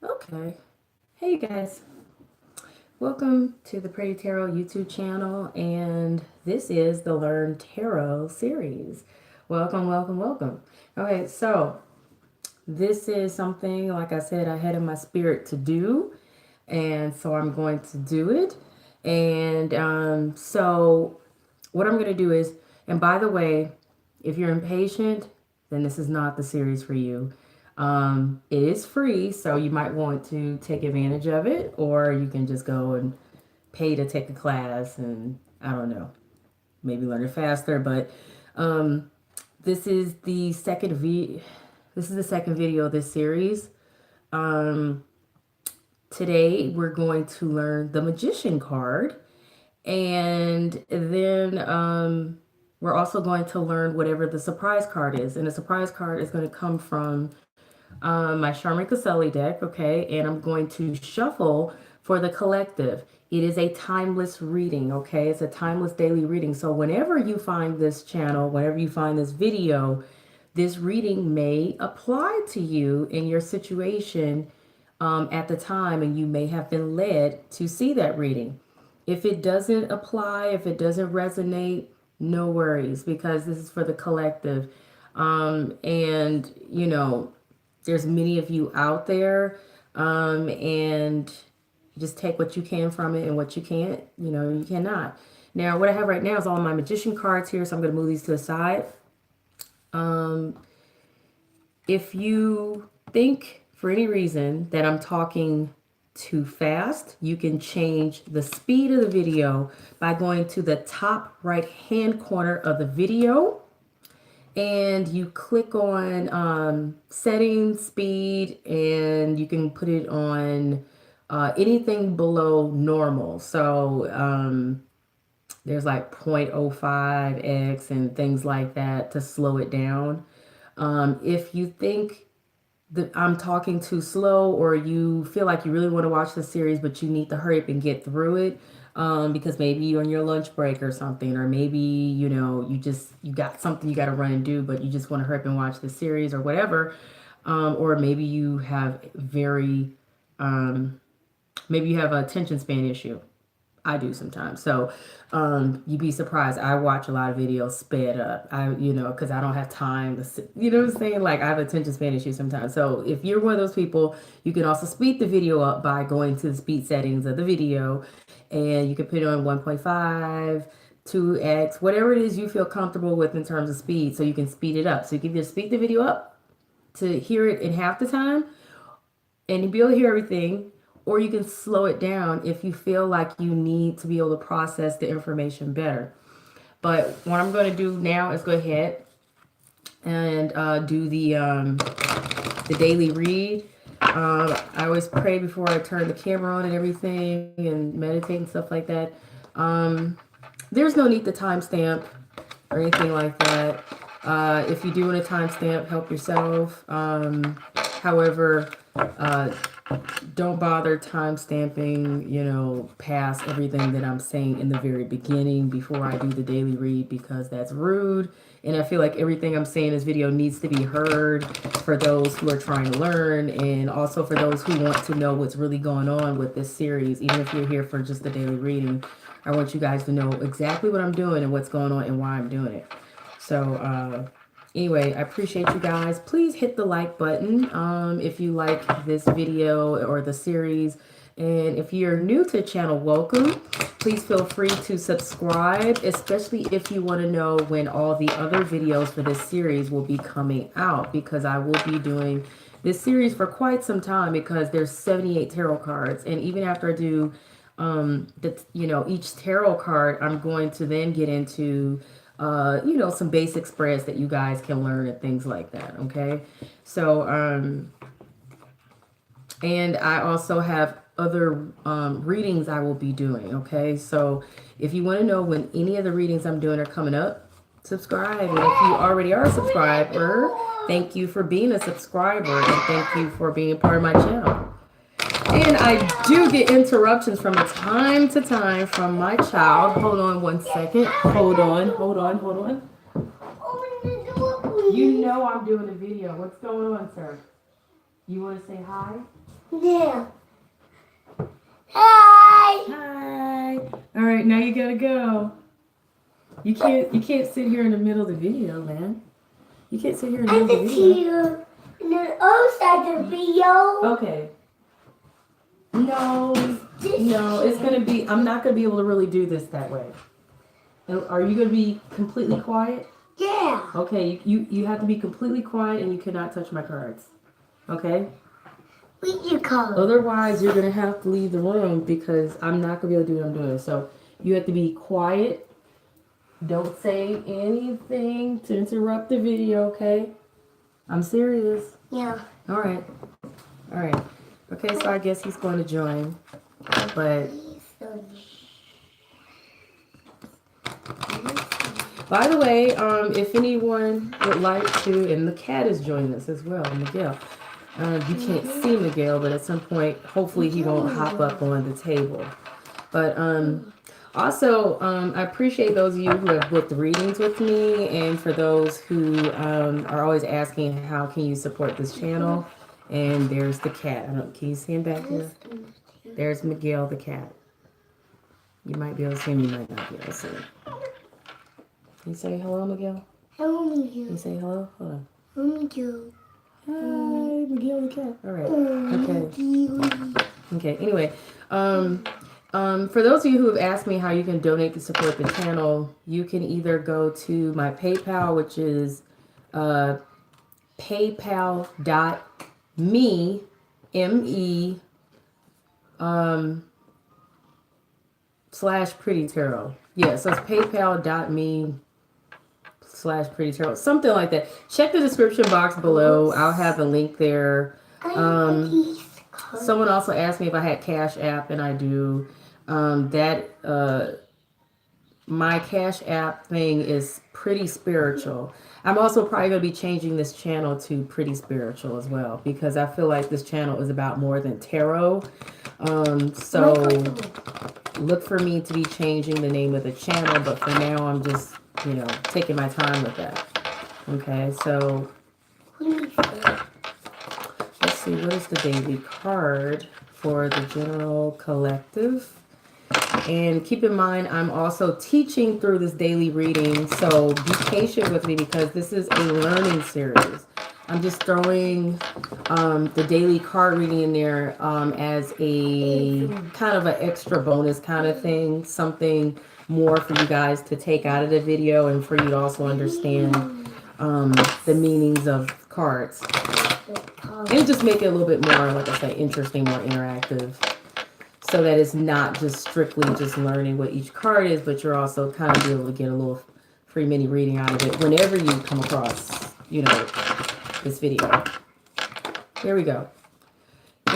Okay. Hey guys, welcome to the Pretty Tarot YouTube channel, and this is the Learn Tarot series. Welcome, welcome, welcome. Okay, so this is something, like I said, I had in my spirit to do, and so I'm going to do it. And so what I'm going to do is, and by the way, if you're impatient, then this is not the series for you. It is free, so you might want to take advantage of it, or you can just go and pay to take a class and I don't know, maybe learn it faster. But um, this is the this is the second video of this series. Um, Today we're going to learn the Magician card, and then we're also going to learn whatever the surprise card is. And the surprise card is going to come from my Charmin Caselli deck, okay? And I'm going to shuffle for the collective. It is a timeless reading, okay? It's a timeless daily reading. So whenever you find this channel, whenever you find this video, this reading may apply to you in your situation at the time, and you may have been led to see that reading. If it doesn't apply, if it doesn't resonate, no worries, because this is for the collective. And, you know, there's many of you out there, and just take what you can from it, and what you can't, you know, you cannot. Now, what I have right now is all my magician cards here, so I'm going to move these to the side. If you think for any reason that I'm talking too fast, you can change the speed of the video by going to the top right hand corner of the video, and you click on settings, speed, and you can put it on anything below normal. So there's like 0.05x and things like that to slow it down. If you think that I'm talking too slow, or you feel like you really want to watch the series but you need to hurry up and get through it, because maybe you're on your lunch break or something, or maybe you know you got something you got to run and do, but you just want to hurry up and watch the series or whatever, or maybe you have maybe you have a attention span issue. I do sometimes. So you'd be surprised. I watch a lot of videos sped up. Because I don't have time to sit, you know what I'm saying? Like, I have attention span issues sometimes. So if you're one of those people, you can also speed the video up by going to the speed settings of the video, and you can put it on 1.5, 2x, whatever it is you feel comfortable with in terms of speed, so you can speed it up. So you can either speed the video up to hear it in half the time, and you'll be able to hear everything, or you can slow it down if you feel like you need to be able to process the information better. But what I'm going to do now is go ahead and do the daily read. I always pray before I turn the camera on and everything, and meditate and stuff like that. There's no need to timestamp or anything like that. If you do want a timestamp, help yourself. However, don't bother time stamping, past everything that I'm saying in the very beginning before I do the daily read, because that's rude. And I feel like everything I'm saying in this video needs to be heard for those who are trying to learn, and also for those who want to know what's really going on with this series. Even if you're here for just the daily reading, I want you guys to know exactly what I'm doing and what's going on and why I'm doing it. So, anyway, I appreciate you guys. Please hit the like button if you like this video or the series. And if you're new to the channel, welcome. Please feel free to subscribe, especially if you want to know when all the other videos for this series will be coming out, because I will be doing this series for quite some time, because there's 78 tarot cards. And even after I do each tarot card, I'm going to then get into some basic spreads that you guys can learn and things like that. Okay. So, and I also have other readings I will be doing. Okay. So if you want to know when any of the readings I'm doing are coming up, subscribe. And if you already are a subscriber, thank you for being a subscriber, and thank you for being a part of my channel. And I do get interruptions from time to time from my child. Hold on one second. Hold on. You know I'm doing a video. What's going on, sir? You want to say hi? Yeah. Hi. Hi. All right, now you gotta go. You can't sit here in the middle of the video, man. You can't sit here in the I middle of can the see video. you in the other side of the video. Okay. No, no, it's gonna be. I'm not gonna be able to really do this that way. Are you gonna be completely quiet? Yeah. Okay, you have to be completely quiet and you cannot touch my cards. Okay? What you call it? Otherwise, you're gonna have to leave the room because I'm not gonna be able to do what I'm doing. So you have to be quiet. Don't say anything to interrupt the video. Okay? I'm serious. Yeah. All right. All right. Okay, so I guess he's going to join, but. By the way, if anyone would like to, and the cat is joining us as well, Miguel. You can't see Miguel, but at some point, hopefully he won't hop up on the table. But also, I appreciate those of you who have booked readings with me, and for those who are always asking, how can you support this channel? And there's the cat. Can you see him back here? There's Miguel the cat. You might be able to see him, you might not be able to see him. Can you say hello, Miguel? Hello, Can Miguel. you say hello? Hold on. Hello, Miguel. Hi, Miguel the cat. All right. Okay. Okay. Anyway, for those of you who have asked me how you can donate to support the channel, you can either go to my PayPal, which is paypal.me, M-E, / Pretty Tarot. Yeah, so it's paypal.me / Pretty Tarot, something like that. Check the description box below. I'll have a link there. Someone also asked me if I had Cash App, and I do. My Cash App thing is Pretty Spiritual. I'm also probably going to be changing this channel to Pretty Spiritual as well, because I feel like this channel is about more than tarot. So look for me to be changing the name of the channel, but for now I'm just, taking my time with that. Okay, so let's see, what is the daily card for the general collective? And keep in mind, I'm also teaching through this daily reading, so be patient with me because this is a learning series. I'm just throwing the daily card reading in there as a kind of an extra bonus kind of thing, something more for you guys to take out of the video and for you to also understand the meanings of cards. And just make it a little bit more, like I say, interesting, more interactive, so that it's not just strictly just learning what each card is, but you're also kind of be able to get a little free mini reading out of it whenever you come across, this video. Here we go.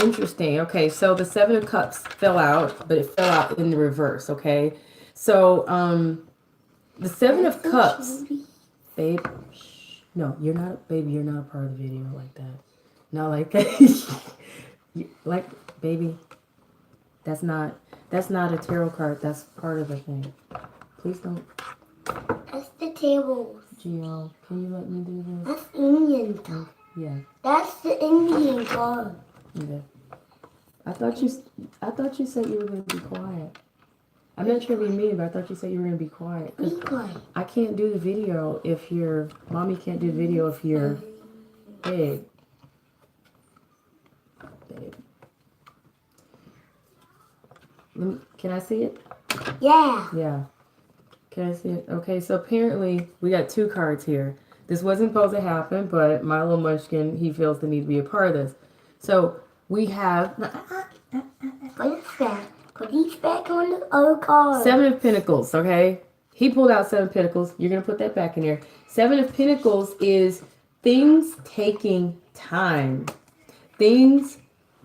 Interesting. Okay, so the Seven of Cups fell out, but it fell out in the reverse, okay? So, the Seven of Cups, babe, no, you're not, baby, you're not a part of the video like that. Not like that. Like, baby, that's not a tarot card. That's part of the thing. Please don't. That's the tables. Gio, can you let me do this? That's Indian card. Yeah. That's the Indian card. Okay. I thought you said you were going to be quiet. I'm not sure what you mean, but I thought you said you were going to be quiet. Be quiet. I can't do the video if mommy can't do the video if you're big. Babe. Can I see it? Yeah. Yeah. Can I see it? Okay, so apparently we got two cards here. This wasn't supposed to happen, but my little munchkin, he feels the need to be a part of this. So we have Put these back on the other card. Seven of Pentacles, okay? He pulled out Seven of Pentacles. You're going to put that back in there. Seven of Pentacles is things taking time. Things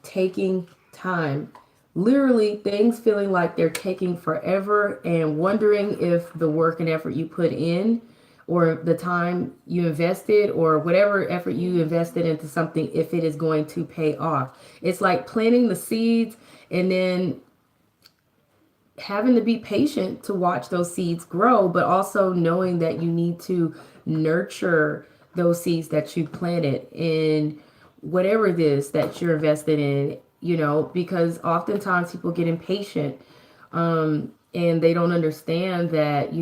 taking time. Literally, things feeling like they're taking forever and wondering if the work and effort you put in or the time you invested or whatever effort you invested into something, if it is going to pay off. It's like planting the seeds and then having to be patient to watch those seeds grow, but also knowing that you need to nurture those seeds that you planted. And whatever it is that you're invested in, because oftentimes people get impatient, and they don't understand that,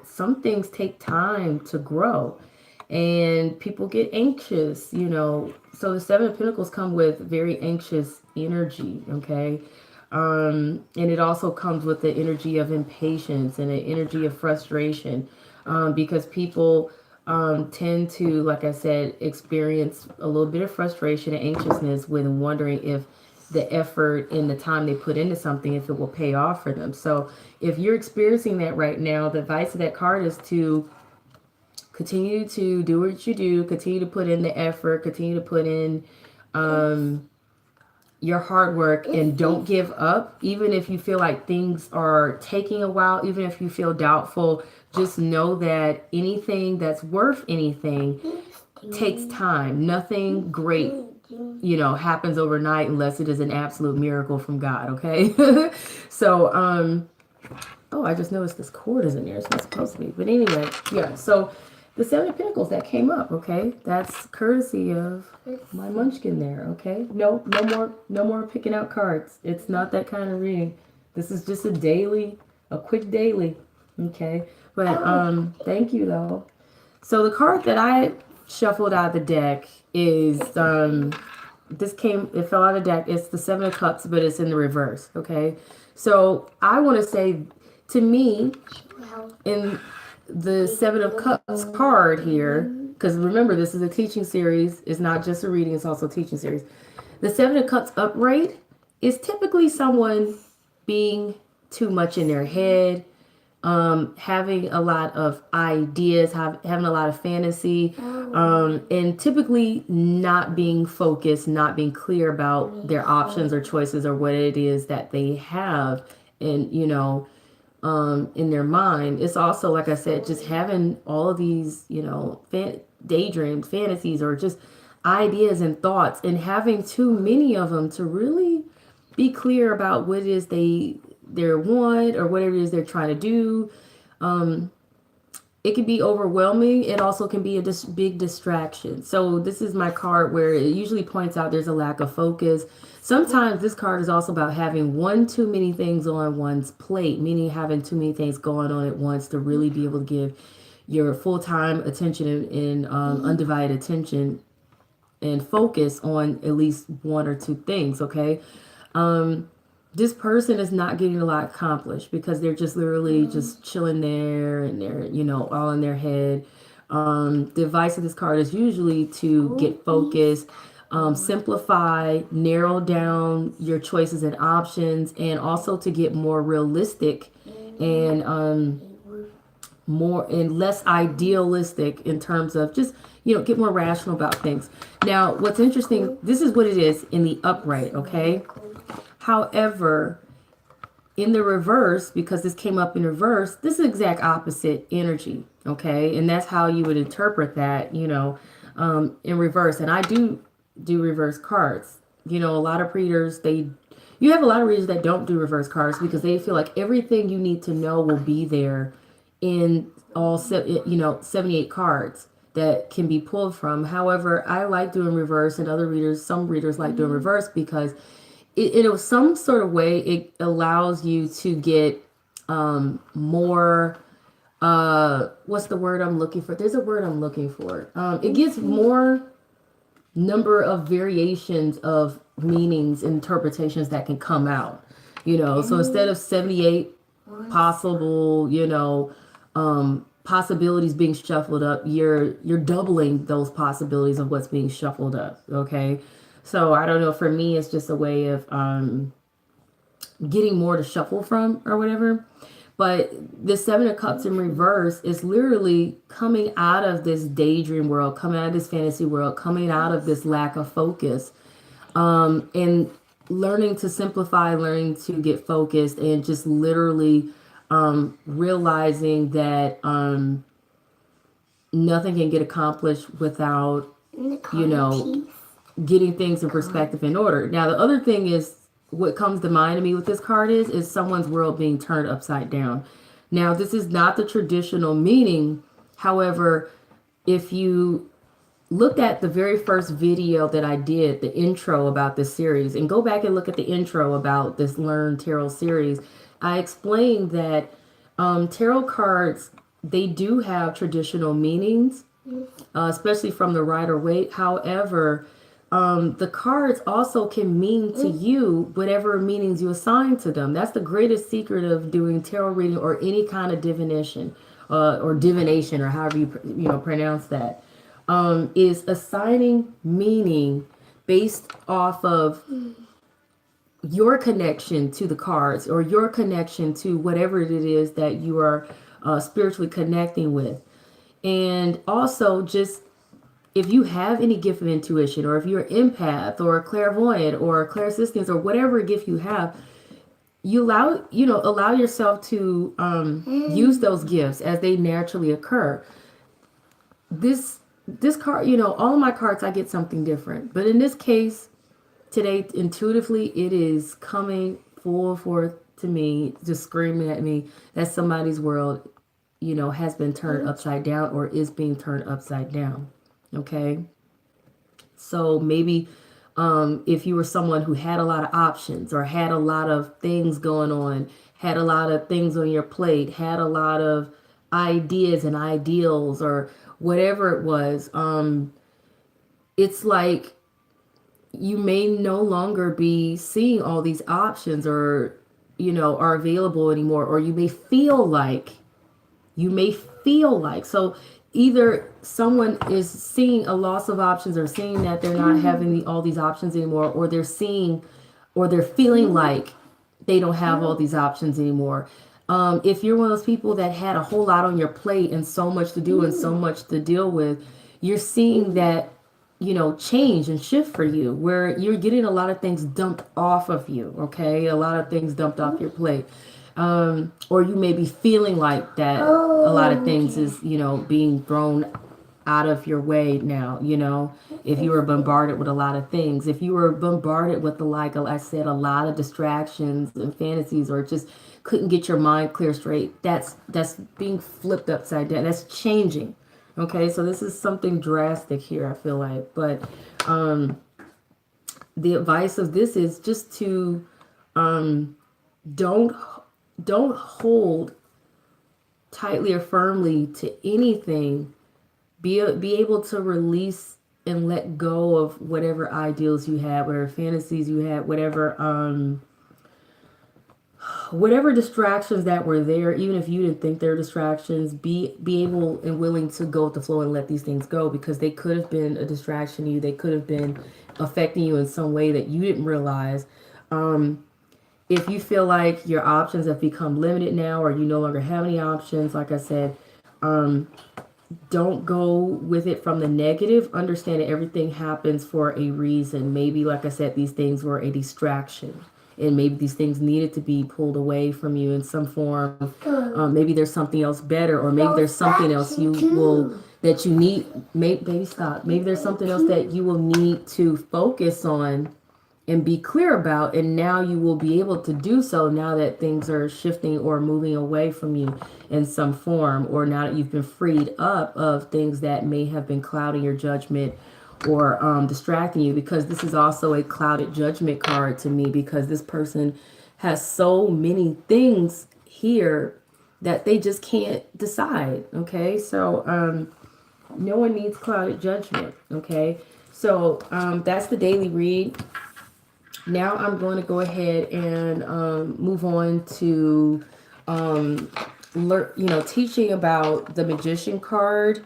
some things take time to grow, and people get anxious, so the Seven of Pentacles come with very anxious energy, okay? And it also comes with the energy of impatience and the energy of frustration, because people tend to, like I said, experience a little bit of frustration and anxiousness when wondering if the effort and the time they put into something, if it will pay off for them. So if you're experiencing that right now, the advice of that card is to continue to do what you do, continue to put in the effort, continue to put in your hard work, and don't give up. Even if you feel like things are taking a while, even if you feel doubtful, just know that anything that's worth anything takes time. Nothing great, happens overnight unless it is an absolute miracle from God, okay? So, oh, I just noticed this cord isn't there. It's not supposed to be. But anyway, yeah, so the Seven of Pentacles that came up, okay? That's courtesy of my munchkin there, okay? No more picking out cards. It's not that kind of reading. This is just a quick daily, okay? But thank you though. So the card that I shuffled out of the deck is it fell out of the deck. It's the Seven of Cups, but it's in the reverse, okay? So I want to say, to me, in the Seven of Cups card here, because remember, this is a teaching series. It's not just a reading, it's also a teaching series. The Seven of Cups upright is typically someone being too much in their head, having a lot of ideas, having a lot of fantasy, and typically not being focused, not being clear about their options or choices or what it is that they have in their mind. It's also, like I said, just having all of these, daydreams, fantasies, or just ideas and thoughts, and having too many of them to really be clear about what it is they want, or whatever it is they're trying to do. It can be overwhelming. It also can be a big distraction. So this is my card where it usually points out there's a lack of focus. Sometimes this card is also about having one too many things on one's plate, meaning having too many things going on at once to really be able to give your full-time attention and undivided attention and focus on at least one or two things, okay? This person is not getting a lot accomplished because they're just literally just chilling there, and they're, all in their head. The advice of this card is usually to get focused, simplify, narrow down your choices and options, and also to get more realistic and more and less idealistic in terms of just, get more rational about things. Now, what's interesting, this is what it is in the upright, okay? However, in the reverse, because this came up in reverse, this is exact opposite energy, okay? And that's how you would interpret that, in reverse. And I do reverse cards. A lot of readers, you have a lot of readers that don't do reverse cards because they feel like everything you need to know will be there in all 78 cards that can be pulled from. However, I like doing reverse, and some readers like doing reverse because in some sort of way, it allows you to get more, what's the word I'm looking for? There's a word I'm looking for. It gives more number of variations of meanings, interpretations that can come out, so instead of 78 possible, possibilities being shuffled up, you're doubling those possibilities of what's being shuffled up, okay? So I don't know, for me, it's just a way of getting more to shuffle from or whatever. But the Seven of Cups in reverse is literally coming out of this daydream world, coming out of this fantasy world, coming out of this lack of focus, and learning to simplify, learning to get focused, and just literally realizing that nothing can get accomplished without, getting things in perspective and order. Now, the other thing is, what comes to mind to me with this card is someone's world being turned upside down. Now, this is not the traditional meaning. However, if you look at the very first video that I did, the intro about this series, and go back and look at the intro about this Learn Tarot series, I explained that tarot cards, they do have traditional meanings, especially from the Rider-Waite. However, the cards also can mean to you whatever meanings you assign to them. That's the greatest secret of doing tarot reading or any kind of divination, or divination, or however you pronounce that, is assigning meaning based off of your connection to the cards or your connection to whatever it is that you are spiritually connecting with. And also, just if you have any gift of intuition, or if you're an empath or a clairvoyant or a clairsentience or whatever gift you have, you allow yourself to use those gifts as they naturally occur. This card, all of my cards, I get something different. But in this case, today, intuitively, it is coming full forth to me, just screaming at me that somebody's world, has been turned upside down or is being turned upside down. Okay? So maybe if you were someone who had a lot of options or had a lot of things going on, had a lot of things on your plate, had a lot of ideas and ideals or whatever it was, it's like you may no longer be seeing all these options or, are available anymore, or you may feel like, so either someone is seeing a loss of options or seeing that they're not having all these options anymore, or they're feeling like they don't have all these options anymore. If you're one of those people that had a whole lot on your plate and so much to do and so much to deal with, you're seeing that, change and shift for you, where you're getting a lot of things dumped off of you. Okay. A lot of things dumped off your plate. Or you may be feeling like that a lot of things is, being thrown out of your way now, if you were bombarded with a lot of things, if you were bombarded with like I said, a lot of distractions and fantasies, or just couldn't get your mind clear straight, that's being flipped upside down. That's changing. Okay. So this is something drastic here, I feel like, but, the advice of this is just to, don't hold tightly or firmly to anything. Be able to release and let go of whatever ideals you had, whatever fantasies you had, whatever distractions that were there, even if you didn't think they were distractions. Be able and willing to go with the flow and let these things go, because they could have been a distraction to you. They could have been affecting you in some way that you didn't realize. If you feel like your options have become limited now, or you no longer have any options, like I said, don't go with it from the negative. Understand that everything happens for a reason. Maybe, like I said, these things were a distraction, and maybe these things needed to be pulled away from you in some form. Maybe there's something else better, or maybe there's something else that you need. Baby, stop. Maybe there's something else that you will need to focus on and be clear about, and now you will be able to do so now that things are shifting or moving away from you in some form, or now that you've been freed up of things that may have been clouding your judgment or distracting you, because this is also a clouded judgment card to me, because this person has so many things here that they just can't decide. Okay, so no one needs clouded judgment. Okay, so that's the daily read. Now I'm going to go ahead and move on to teaching about the Magician card,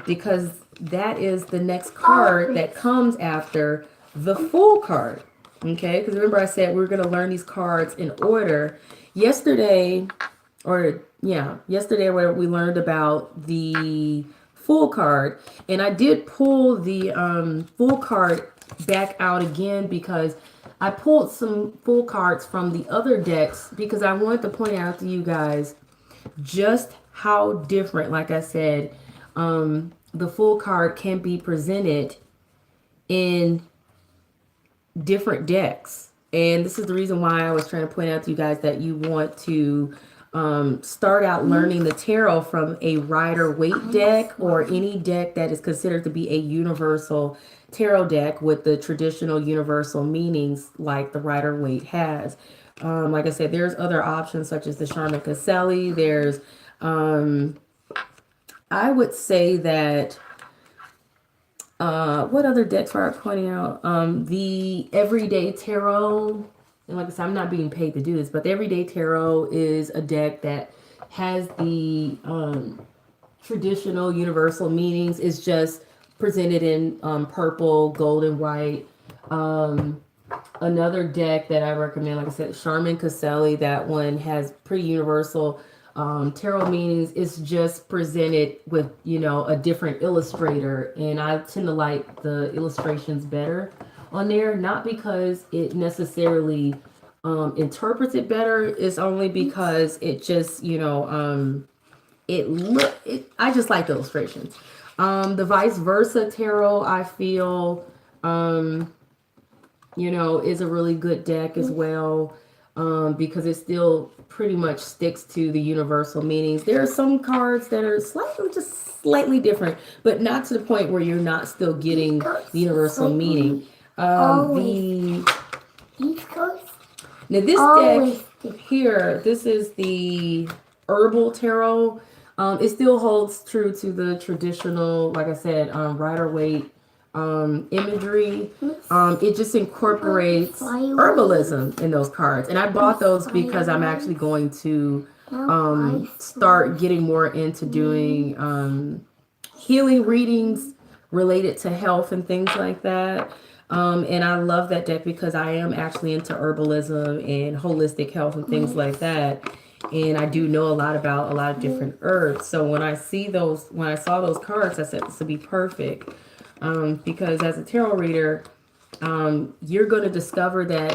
because that is the next card that comes after the Fool card. Okay, because remember I said we're going to learn these cards in order. Yesterday where we learned about the Fool card, and I did pull the Fool card back out again, because I pulled some Fool cards from the other decks, because I wanted to point out to you guys just how different, like I said, the Fool card can be presented in different decks. And this is the reason why I was trying to point out to you guys that you want to start out learning the tarot from a Rider-Waite deck or any deck that is considered to be a universal tarot deck with the traditional universal meanings like the Rider-Waite has. Like I said, there's other options such as the Charmin Caselli. There's, I would say that, what other decks are I pointing out? The Everyday Tarot. And like I said, I'm not being paid to do this, but the Everyday Tarot is a deck that has the traditional universal meanings. It's just presented in purple, gold, and white. Another deck that I recommend, like I said, Charmin Caselli. That one has pretty universal tarot meanings. It's just presented with, a different illustrator. And I tend to like the illustrations better on there, not because it necessarily interprets it better. It's only because it just, I just like the illustrations. The Vice Versa Tarot, I feel, is a really good deck as well, because it still pretty much sticks to the universal meanings. There are some cards that are slightly different, but not to the point where you're not still getting the universal meaning. Now this deck here, this is the Herbal Tarot. It still holds true to the traditional, like I said, Rider-Waite imagery. It just incorporates herbalism in those cards. And I bought those because I'm actually going to start getting more into doing healing readings related to health and things like that. And I love that deck because I am actually into herbalism and holistic health and things like that. And I do know a lot about a lot of different herbs. So when I saw those cards, I said this would be perfect. Because as a tarot reader, you're going to discover that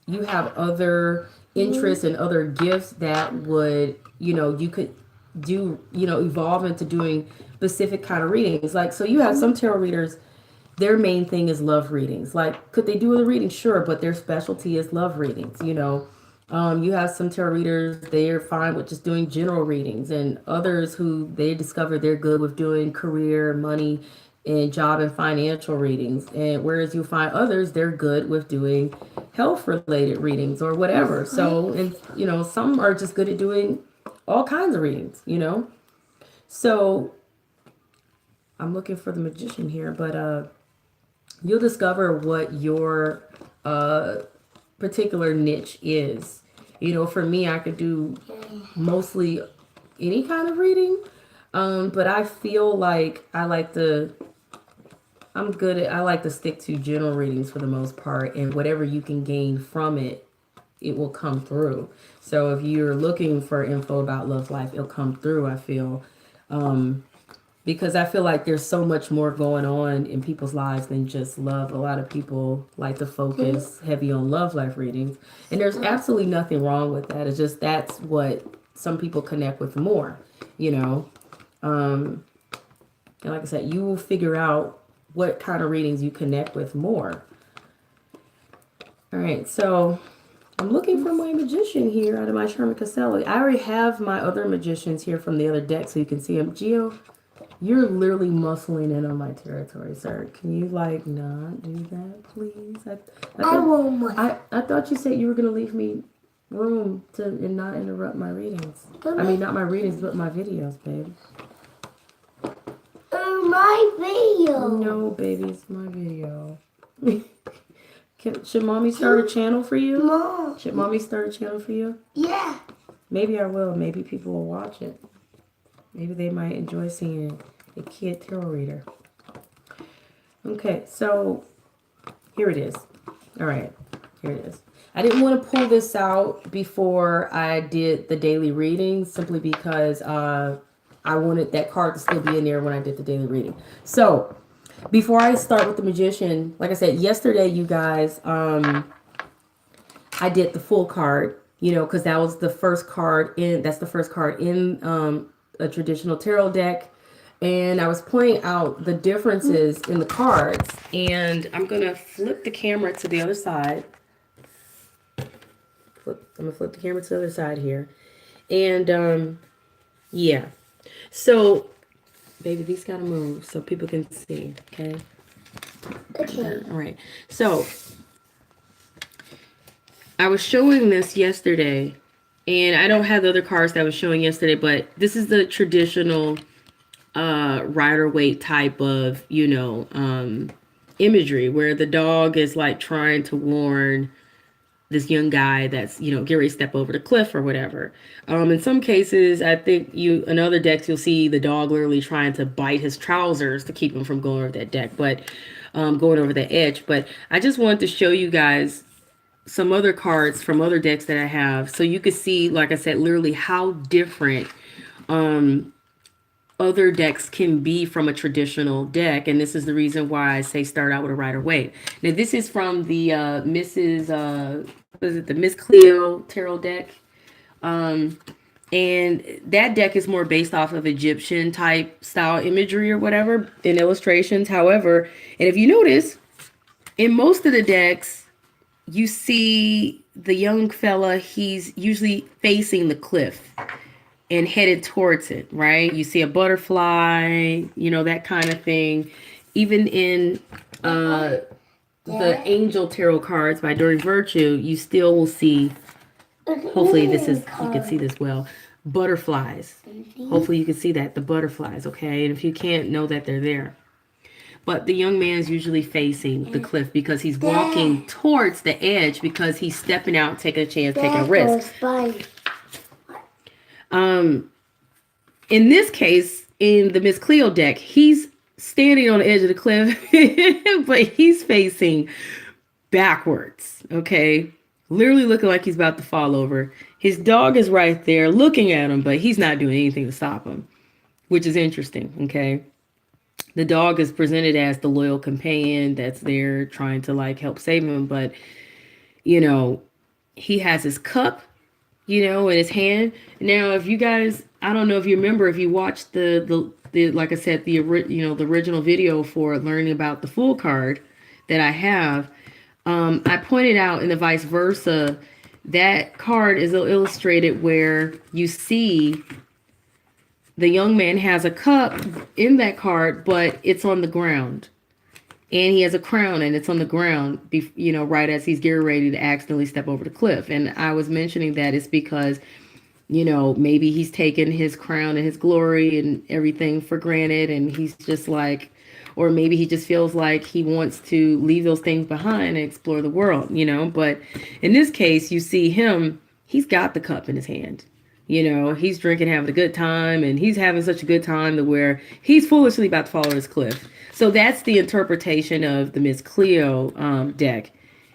you have other interests and other gifts that would, you could do, evolve into doing specific kind of readings. Like, so you have some tarot readers, their main thing is love readings. Like, could they do other readings? Sure, but their specialty is love readings, You have some tarot readers, they're fine with just doing general readings, and others who they discover they're good with doing career, money, and job and financial readings. And whereas you find others, they're good with doing health related readings or whatever. So, and some are just good at doing all kinds of readings, So I'm looking for the Magician here, but you'll discover what your particular niche is. For me, I could do mostly any kind of reading, but I feel like I like to stick to general readings for the most part, and whatever you can gain from it, it will come through. So if you're looking for info about love life, it'll come through, I feel. Because I feel like there's so much more going on in people's lives than just love. A lot of people like to focus heavy on love life readings. And there's absolutely nothing wrong with that. It's just that's what some people connect with more, And like I said, you will figure out what kind of readings you connect with more. All right, so I'm looking for my Magician here out of my Charmin Caselli. I already have my other Magicians here from the other deck so you can see them. Gio, you're literally muscling in on my territory, sir. Can you, not do that, please? I thought you said you were going to leave me room and not interrupt my readings. I mean, not my readings, but my videos, babe. My video. No, baby, it's my video. Should mommy start a channel for you? Mom. Should mommy start a channel for you? Yeah. Maybe I will. Maybe people will watch it. Maybe they might enjoy seeing a kid tarot reader. Okay, so here it is. All right, here it is. I didn't want to pull this out before I did the daily reading simply because I wanted that card to still be in there when I did the daily reading. So before I start with the Magician, like I said, yesterday, you guys, I did the full card, because that was the first card that's the first card in a traditional tarot deck. And I was pointing out the differences in the cards. And I'm going to flip the camera to the other side. I'm going to flip the camera to the other side here. And yeah. So, baby, these gotta move so people can see. Okay. Okay. All right. So I was showing this yesterday, and I don't have the other cards that I was showing yesterday, but this is the traditional rider weight type of, imagery where the dog is like trying to warn this young guy that's, get ready to step over the cliff or whatever. In some cases, I think in other decks, you'll see the dog literally trying to bite his trousers to keep him from going over that deck, but going over the edge. But I just wanted to show you guys some other cards from other decks that I have, so you could see, like I said, literally how different other decks can be from a traditional deck. And this is the reason why I say start out with a Rider Waite. Now this is from the the Miss Cleo tarot deck. And that deck is more based off of Egyptian type style imagery or whatever in illustrations. However, and if you notice, in most of the decks, you see the young fella, he's usually facing the cliff and headed towards it, right? You see a butterfly, that kind of thing. Even in the Angel Tarot cards by During Virtue, you still will see, hopefully you can see this well, butterflies. Hopefully you can see that, the butterflies, okay? And if you can't, know that they're there. But the young man's usually facing the cliff because he's walking towards the edge because he's stepping out, taking a chance, taking a risk. In this case, in the Miss Cleo deck, he's standing on the edge of the cliff, but he's facing backwards, okay? Literally looking like he's about to fall over. His dog is right there looking at him, but he's not doing anything to stop him, which is interesting, okay? The dog is presented as the loyal companion that's there trying to like help save him, but he has his cup, in his hand. Now, if you guys, I don't know if you remember, if you watched the like I said, the original video for learning about the Fool card that I have, I pointed out in the vice versa, that card is illustrated where you see the young man has a cup in that card, but it's on the ground. And he has a crown and it's on the ground, right as he's getting ready to accidentally step over the cliff. And I was mentioning that it's because, maybe he's taken his crown and his glory and everything for granted. And he's just like, or maybe he just feels like he wants to leave those things behind and explore the world, But in this case, you see him, he's got the cup in his hand. He's drinking, having a good time, and he's having such a good time to where he's foolishly about to fall over this cliff. So that's the interpretation of the Miss Cleo deck.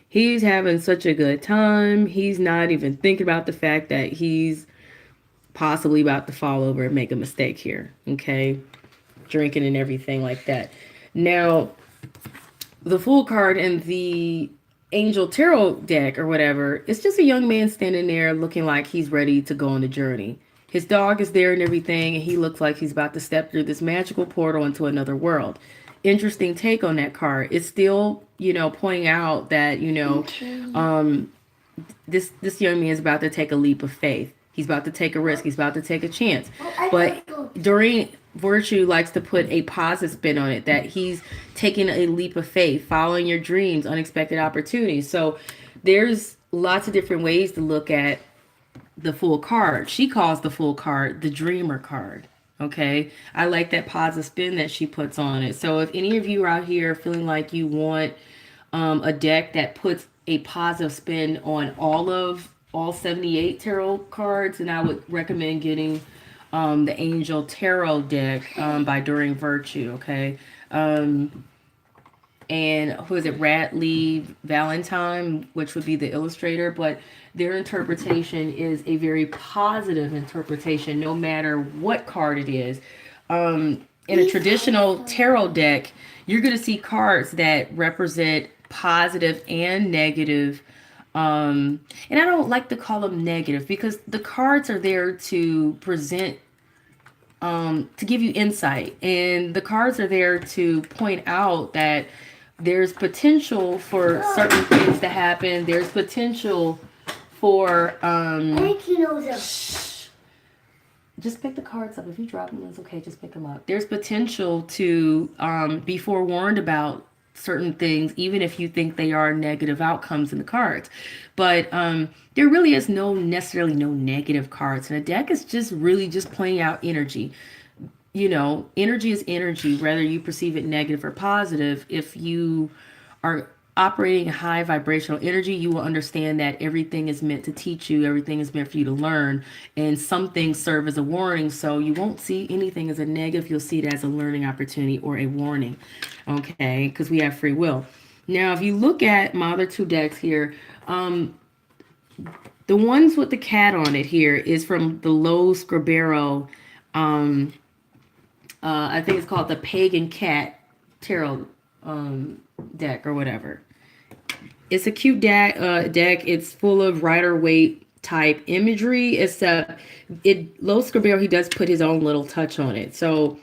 He's having such a good time. He's not even thinking about the fact that he's possibly about to fall over and make a mistake here. Okay. Drinking and everything like that. Now, the Fool card in the Angel Tarot deck or whatever, it's just a young man standing there looking like he's ready to go on the journey. His dog is there and everything, and he looks like he's about to step through this magical portal into another world. Interesting take on that card. It's still, pointing out that, this young man is about to take a leap of faith. He's about to take a risk. He's about to take a chance. But during Virtue likes to put a positive spin on it, that he's taking a leap of faith, following your dreams, unexpected opportunities. So there's lots of different ways to look at the Fool card. She calls the Fool card the dreamer card. Okay. I like that positive spin that she puts on it. So if any of you are out here feeling like you want a deck that puts a positive spin on all 78 tarot cards, and I would recommend getting the Angel Tarot deck by During Virtue, okay? And who is it? Radley Valentine, which would be the illustrator, but their interpretation is a very positive interpretation, no matter what card it is. In a traditional tarot deck, you're going to see cards that represent positive and negative. And I don't like to call them negative because the cards are there to present, to give you insight. And the cards are there to point out that there's potential for certain things to happen. There's potential for, just pick the cards up. If you drop them, it's okay. Just pick them up. There's potential to be forewarned about certain things, even if you think they are negative outcomes in the cards. But there really is necessarily no negative cards. And a deck is just really just playing out energy. Energy is energy, whether you perceive it negative or positive. If you are operating high vibrational energy, you will understand that everything is meant to teach you, everything is meant for you to learn, and some things serve as a warning. So you won't see anything as a negative, you'll see it as a learning opportunity or a warning, okay, because we have free will. Now if you look at my other two decks here, the ones with the cat on it here is from the Lo Scarabeo, I think it's called the Pagan Cat Tarot deck or whatever. It's a cute deck. It's full of Rider-Waite type imagery, except Lo Scarabeo, he does put his own little touch on it. So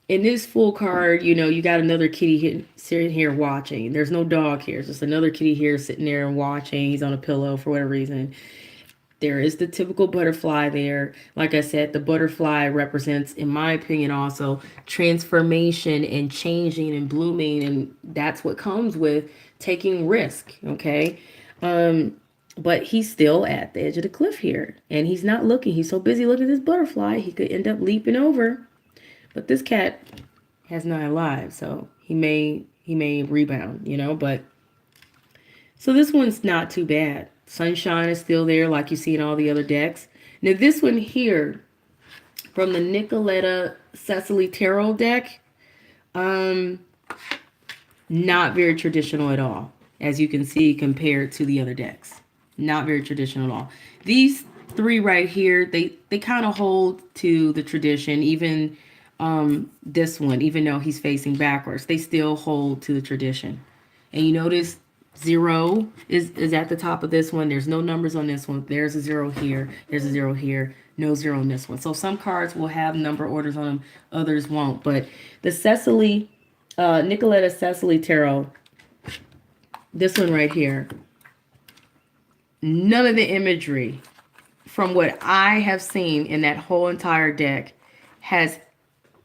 in this full card, you got another kitty sitting here watching. There's no dog here. It's just another kitty here sitting there and watching. He's on a pillow for whatever reason. There is the typical butterfly there. Like I said, the butterfly represents, in my opinion, also transformation and changing and blooming. And that's what comes with taking risk, okay? But he's still at the edge of the cliff here. And he's not looking. He's so busy looking at this butterfly, he could end up leaping over. But this cat has 9 lives, so he may rebound, But so this one's not too bad. Sunshine is still there like you see in all the other decks. Now this one here from the Nicoletta Cecily Tarot deck, not very traditional at all, as you can see compared to the other decks. Not very traditional at all. These 3 right here, they kind of hold to the tradition. Even this one, even though he's facing backwards, they still hold to the tradition. And you notice 0 is at the top of this one. There's no numbers on this one. There's a 0 here. There's a 0 here. No 0 on this one. So some cards will have number orders on them. Others won't. But the Nicoletta Cecily Tarot, this one right here, none of the imagery from what I have seen in that whole entire deck has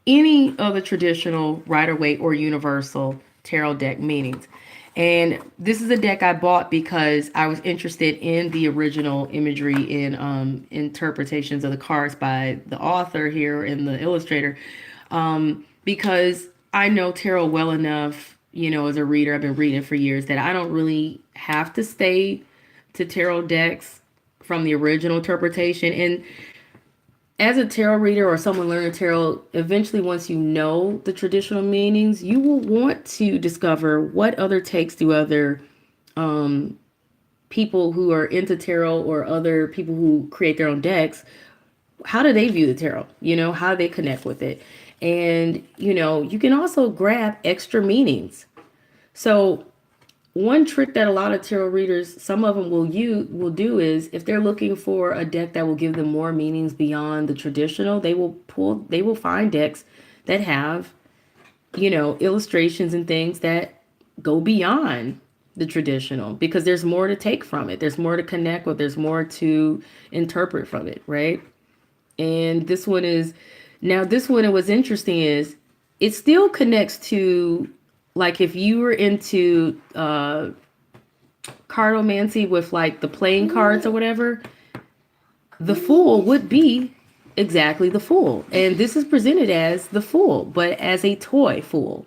any of the traditional Rider-Waite or Universal Tarot deck meanings. And this is a deck I bought because I was interested in the original imagery and interpretations of the cards by the author here and the illustrator. Because I know tarot well enough, as a reader, I've been reading for years, that I don't really have to stay to tarot decks from the original interpretation. And as a tarot reader or someone learning tarot, eventually once you know the traditional meanings, you will want to discover what other takes do other people who are into tarot or other people who create their own decks, how do they view the tarot? How do they connect with it? And, you can also grab extra meanings. So one trick that a lot of tarot readers, some of them will do is, if they're looking for a deck that will give them more meanings beyond the traditional, they will find decks that have, illustrations and things that go beyond the traditional, because there's more to take from it. There's more to connect with. There's more to interpret from it, right? And this one, it was interesting is it still connects to, like, if you were into cartomancy with like the playing cards or whatever, the Fool would be exactly the Fool. And this is presented as the Fool, but as a toy Fool,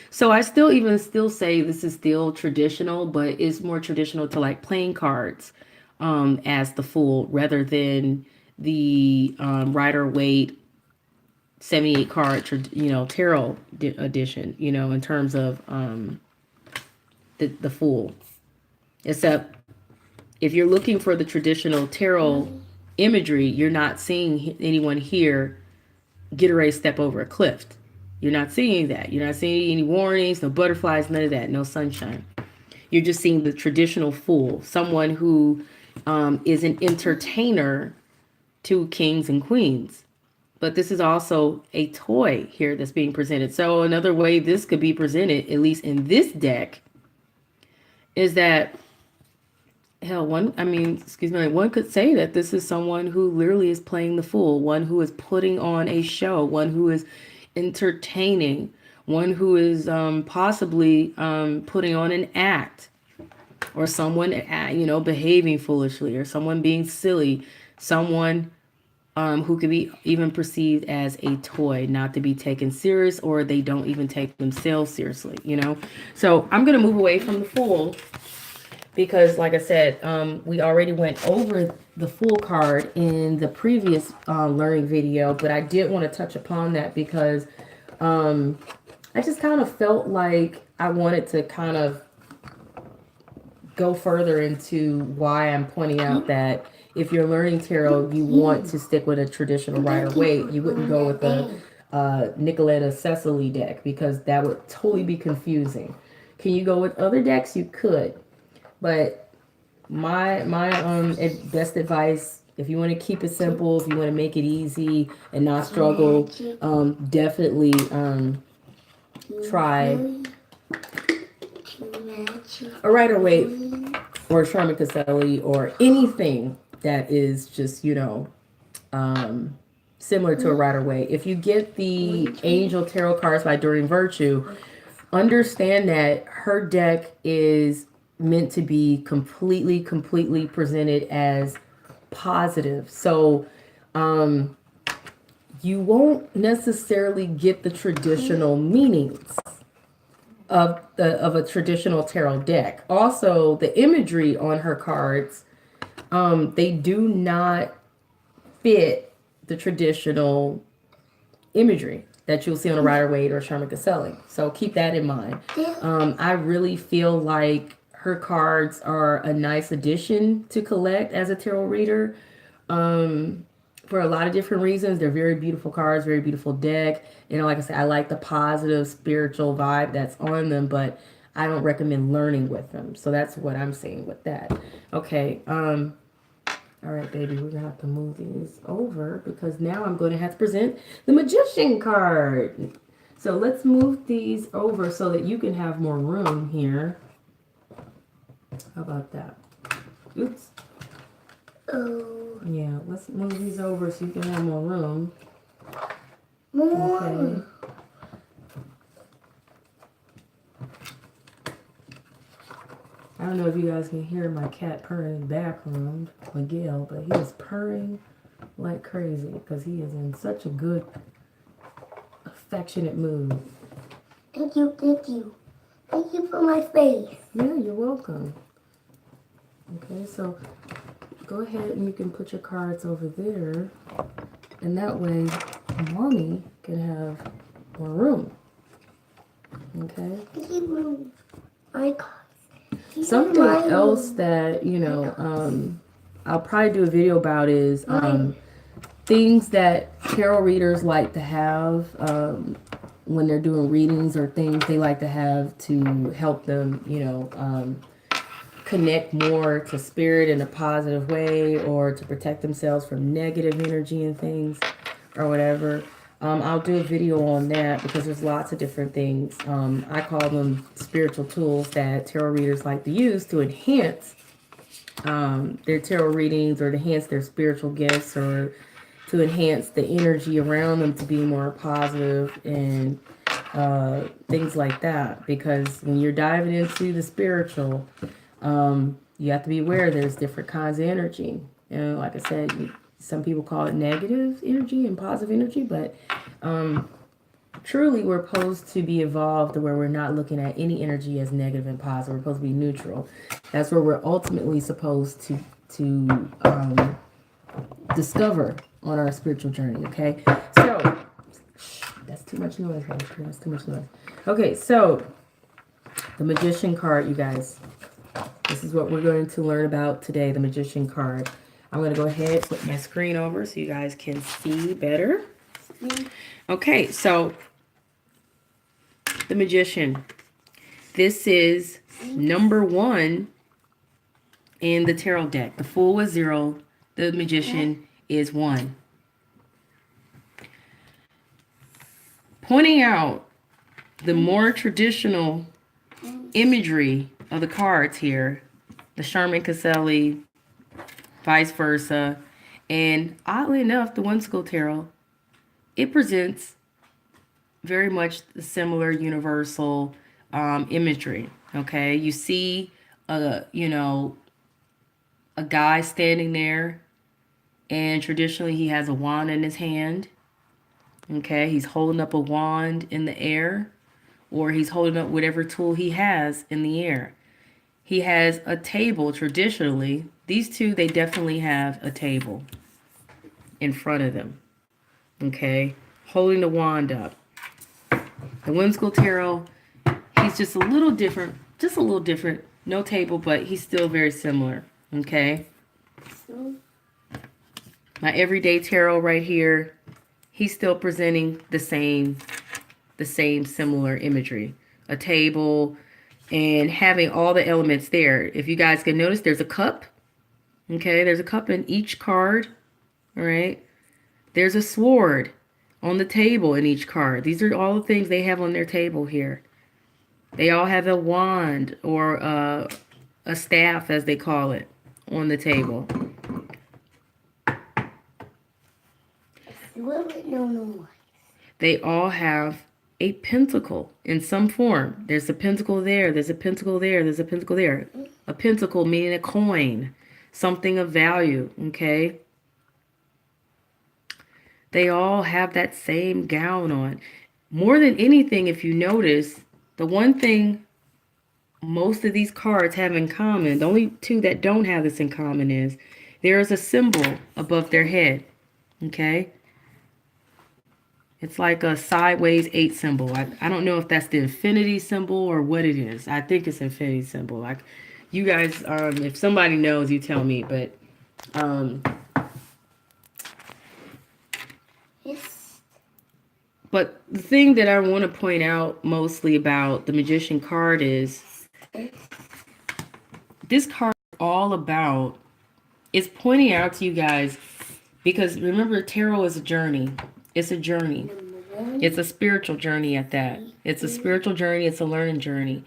So I still say this is still traditional, but it's more traditional to like playing cards as the Fool rather than the Rider-Waite 78 card, tarot edition, in terms of the Fool. Except if you're looking for the traditional tarot imagery, you're not seeing anyone here get ready to step over a cliff. You're not seeing that. You're not seeing any warnings, no butterflies, none of that, no sunshine. You're just seeing the traditional Fool, someone who is an entertainer to kings and queens. But this is also a toy here that's being presented. So another way this could be presented, at least in this deck, is that hell, excuse me, one could say that this is someone who literally is playing the fool, one who is putting on a show, one who is entertaining, one who is possibly putting on an act, or someone, behaving foolishly, or someone being silly, someone who could be even perceived as a toy, not to be taken serious, or they don't even take themselves seriously, So I'm going to move away from the fool because, like I said, we already went over the fool card in the previous learning video, but I did want to touch upon that because I just kind of felt like I wanted to kind of go further into why I'm pointing out that if you're learning tarot, you want to stick with a traditional Rider-Waite. You wouldn't go with the Nicoletta Cecily deck because that would totally be confusing. Can you go with other decks? You could, but my best advice, if you want to keep it simple, if you want to make it easy and not struggle, definitely try a Rider-Waite or Charmin Caselli or anything that is just, similar to a Rider-Waite. If you get the Angel Tarot cards by Doreen Virtue, understand that her deck is meant to be completely presented as positive. So, you won't necessarily get the traditional meanings of a traditional tarot deck. Also, the imagery on her cards, they do not fit the traditional imagery that you'll see on a Rider-Waite or Charmin Caselli. So keep that in mind. I really feel like her cards are a nice addition to collect as a tarot reader. For a lot of different reasons. They're very beautiful cards, very beautiful deck. Like I said, I like the positive spiritual vibe that's on them, but I don't recommend learning with them. So that's what I'm saying with that. Okay. All right, baby, we're gonna have to move these over because now I'm going to have to present the Magician card. So let's move these over so that you can have more room here. How about that? Oops. Oh. Yeah, let's move these over so you can have more room. More. Okay. I don't know if you guys can hear my cat purring in the background, Miguel, but he is purring like crazy because he is in such a good, affectionate mood. Thank you. Thank you for my face. Yeah, you're welcome. Okay, so go ahead and you can put your cards over there, and that way Mommy can have more room. Okay? My cards. Something else that, I'll probably do a video about is things that tarot readers like to have when they're doing readings, or things they like to have to help them, connect more to spirit in a positive way, or to protect themselves from negative energy and things or whatever. I'll do a video on that because there's lots of different things. I call them spiritual tools that tarot readers like to use to enhance their tarot readings, or to enhance their spiritual gifts, or to enhance the energy around them to be more positive and things like that. Because when you're diving into the spiritual, you have to be aware there's different kinds of energy. Like I said, some people call it negative energy and positive energy, but truly we're supposed to be evolved to where we're not looking at any energy as negative and positive. We're supposed to be neutral. That's where we're ultimately supposed to discover on our spiritual journey. Okay, so that's too much noise, guys. That's too much noise. Okay, so the Magician card, you guys. This is what we're going to learn about today, the Magician card. I'm going to go ahead and put my screen over so you guys can see better. Okay, so the Magician. This is number 1 in the tarot deck. The Fool was 0. The Magician is 1. Pointing out the more traditional imagery of the cards here, the Sherman Caselli, vice versa. And oddly enough, the Whimsical Tarot, it presents very much the similar universal imagery. Okay, you see a guy standing there, and traditionally he has a wand in his hand. Okay, he's holding up a wand in the air, or he's holding up whatever tool he has in the air. He has a table traditionally. These two, they definitely have a table in front of them. Okay, holding the wand up. The Whimsical Tarot, he's just a little different. Just a little different. No table, but he's still very similar. Okay. My Everyday Tarot right here, he's still presenting the same similar imagery. A table and having all the elements there. If you guys can notice, there's a cup. Okay, there's a cup in each card. All right. There's a sword on the table in each card. These are all the things they have on their table here. They all have a wand or a staff, as they call it, on the table. They all have a pentacle in some form. There's a pentacle there. There's a pentacle there. There's a pentacle there. A pentacle meaning a coin, something of value. Okay. They all have that same gown on. More than anything, if you notice, the one thing most of these cards have in common, the only two that don't have this in common, is there is a symbol above their head. Okay? It's like a sideways 8 symbol. I don't know if that's the infinity symbol or what it is. I think it's infinity symbol. Like, you guys, if somebody knows, you tell me. But But the thing that I want to point out mostly about the Magician card is this card is all about, is pointing out to you guys, because remember, tarot is a journey. It's a journey. It's a spiritual journey at that. It's a spiritual journey. It's a learning journey.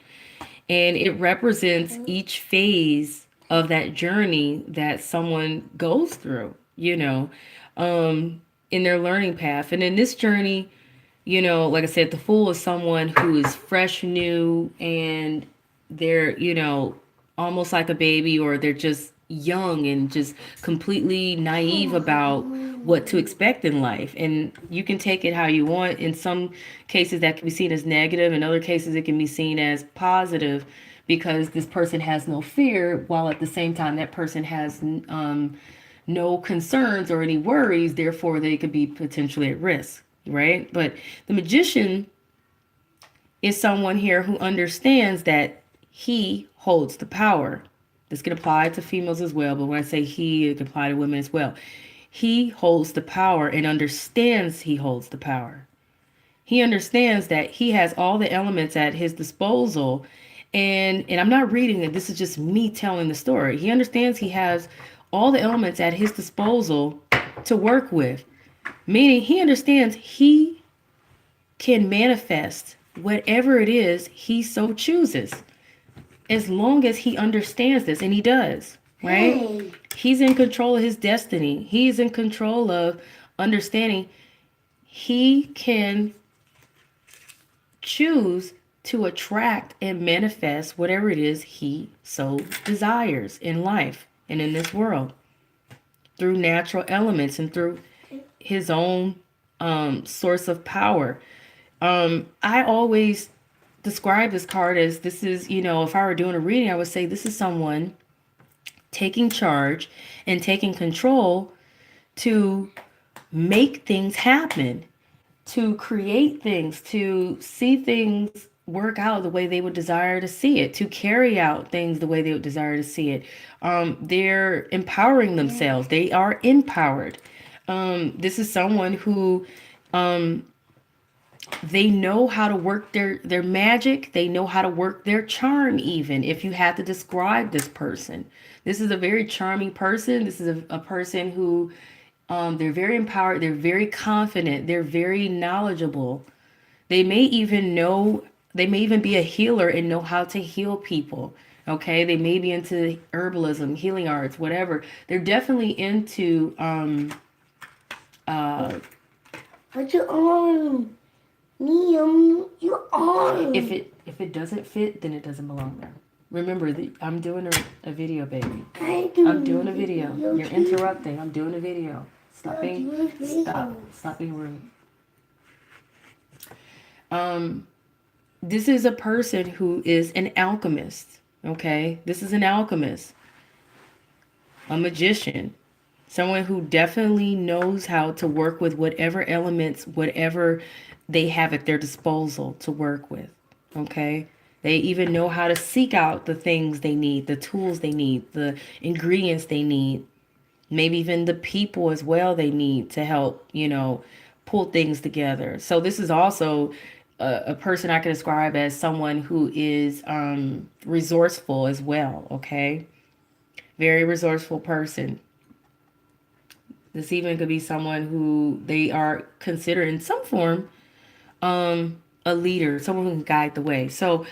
And it represents each phase of that journey that someone goes through, in their learning path. And in this journey, like I said, the Fool is someone who is fresh, new, and they're, almost like a baby, or they're just young and just completely naive about what to expect in life. And you can take it how you want. In some cases, that can be seen as negative. In other cases, it can be seen as positive, because this person has no fear, while at the same time, that person has no concerns or any worries. Therefore, they could be potentially at risk. Right? But the Magician is someone here who understands that he holds the power. This can apply to females as well, but when I say he, it can apply to women as well. He holds the power and understands he holds the power. He understands that he has all the elements at his disposal. And I'm not reading it. This is just me telling the story. He understands he has all the elements at his disposal to work with. Meaning he understands he can manifest whatever it is he so chooses, as long as he understands this, and he does, right? Hey. He's in control of his destiny. He's in control of understanding he can choose to attract and manifest whatever it is he so desires in life and in this world, through natural elements and through his own source of power. I always describe this card as, this is, if I were doing a reading, I would say this is someone taking charge and taking control to make things happen, to create things, to see things work out the way they would desire to see it, to carry out things the way they would desire to see it. They're empowering themselves. They are empowered. This is someone who they know how to work their magic. They know how to work their charm, even if you had to describe this person. This is a very charming person. This is a person who they're very empowered. They're very confident. They're very knowledgeable. They may even be a healer and know how to heal people. Okay, they may be into herbalism, healing arts, whatever. They're definitely into uh Put your arm. Your arm. if it doesn't fit, then it doesn't belong there. Remember, I'm doing a video, baby. I'm doing a video. You're interrupting. I'm doing a video. Stop being rude. This is a person who is an alchemist. Okay, this is an alchemist, a magician, someone who definitely knows how to work with whatever elements, whatever they have at their disposal to work with. Okay. They even know how to seek out the things they need, the tools they need, the ingredients they need, maybe even the people as well they need to help, pull things together. So this is also a person I can describe as someone who is resourceful as well. Okay. Very resourceful person. This even could be someone who they are considered in some form a leader, someone who can guide the way. So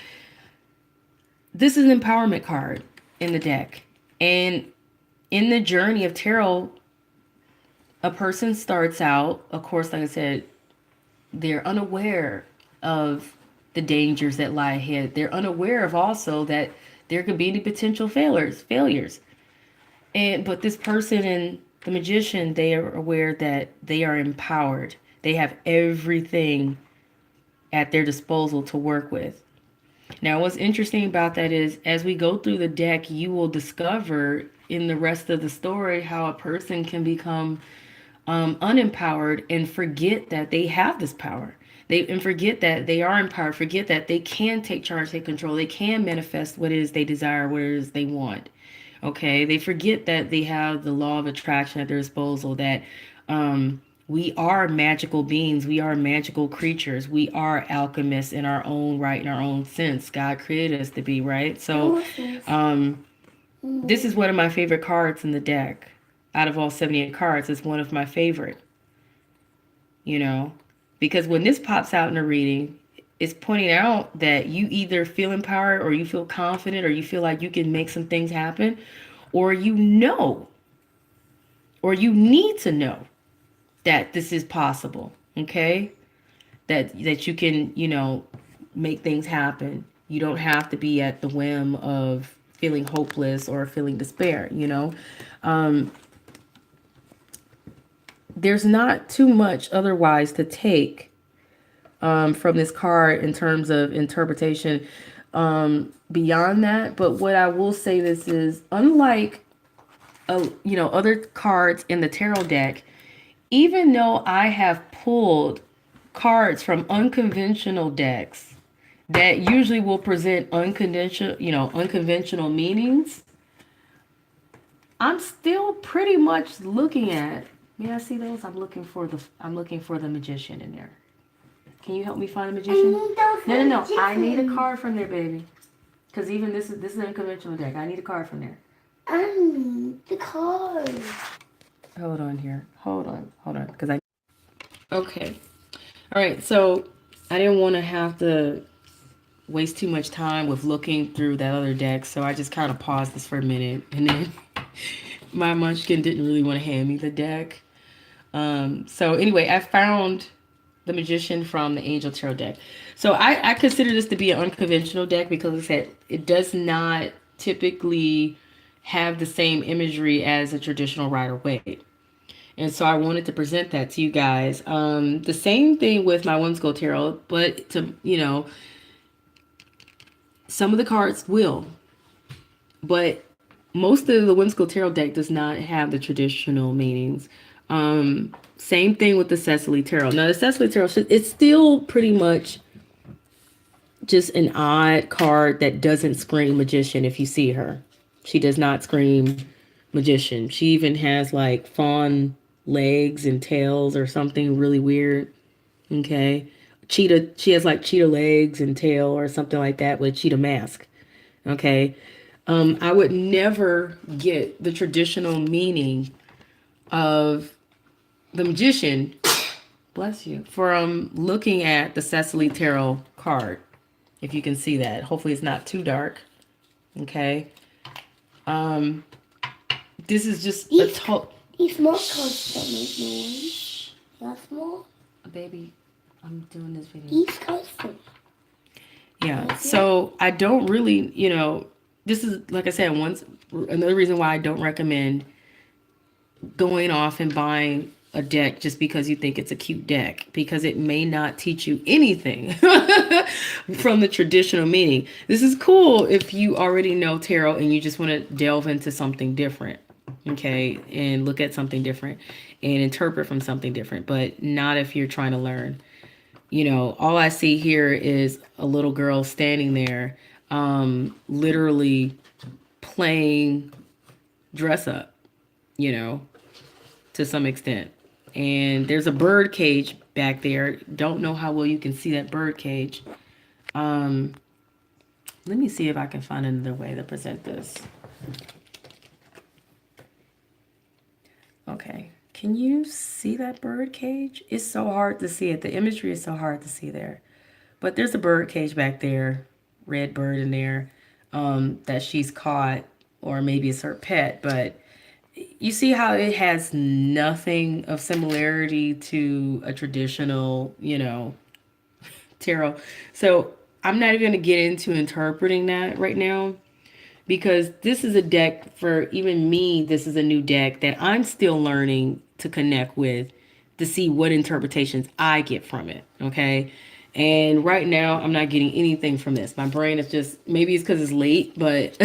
this is an empowerment card in the deck. And in the journey of tarot, a person starts out, of course, like I said, they're unaware of the dangers that lie ahead. They're unaware of also that there could be any potential failures. But this person and the magician, they are aware that they are empowered. They have everything at their disposal to work with. Now, what's interesting about that is as we go through the deck, you will discover in the rest of the story how a person can become unempowered and forget that they have this power. And forget that they are empowered, forget that they can take charge, take control, they can manifest what it is they desire, what it is they want. Okay, they forget that they have the law of attraction at their disposal, that we are magical beings. We are magical creatures. We are alchemists in our own right, in our own sense. God created us to be, right? So this is one of my favorite cards in the deck. Out of all 78 cards, it's one of my favorite. Because when this pops out in a reading, it's pointing out that you either feel empowered or you feel confident or you feel like you can make some things happen, or you need to know that this is possible, okay? That you can, make things happen. You don't have to be at the whim of feeling hopeless or feeling despair, There's not too much otherwise to take from this card in terms of interpretation beyond that. But what I will say this is, unlike, other cards in the tarot deck, even though I have pulled cards from unconventional decks that usually will present unconventional meanings, I'm still pretty much looking at. May I see those? I'm looking for the magician in there. Can you help me find a magician? No. I need a card from there, baby. Because even this is an unconventional deck. I need a card from there. I need the card. Hold on here. Hold on. Okay. All right. So I didn't want to have to waste too much time with looking through that other deck. So I just kind of paused this for a minute. And then my munchkin didn't really want to hand me the deck. So anyway, I found the magician from the Angel Tarot deck. So I consider this to be an unconventional deck because, like I said, it does not typically have the same imagery as a traditional Rider-Waite. And so I wanted to present that to you guys. The same thing with my Whimsical Tarot, but some of the cards will. But most of the Whimsical Tarot deck does not have the traditional meanings. Same thing with the Cecily Tarot. Now, the Cecily Tarot, it's still pretty much just an odd card that doesn't scream magician if you see her. She does not scream magician. She even has like fawn legs and tails or something really weird. Okay. Cheetah, she has like cheetah legs and tail or something like that with a cheetah mask. Okay. I would never get the traditional meaning of the magician, bless you, from looking at the Cecily Tarot card. If you can see that. Hopefully it's not too dark. Okay. Um, this is just a These, total. these small cards don't make noise. They're small. Baby, I'm doing this video. These cards don't. Yeah. So I don't really, this is like I said, another reason why I don't recommend going off and buying a deck just because you think it's a cute deck, because it may not teach you anything from the traditional meaning. This is cool if you already know tarot and you just want to delve into something different, okay, and look at something different and interpret from something different, but not if you're trying to learn. All I see here is a little girl standing there, literally playing dress up, to some extent. And there's a bird cage back there. Don't know how well you can see that bird cage. Let me see if I can find another way to present this. Okay. Can you see that bird cage? It's so hard to see it. The imagery is so hard to see there. But there's a bird cage back there, red bird in there, that she's caught, or maybe it's her pet. But you see how it has nothing of similarity to a traditional, tarot. So I'm not even going to get into interpreting that right now, because this is a deck for even me. This is a new deck that I'm still learning to connect with, to see what interpretations I get from it. Okay. And right now I'm not getting anything from this. My brain is just, maybe it's because it's late, but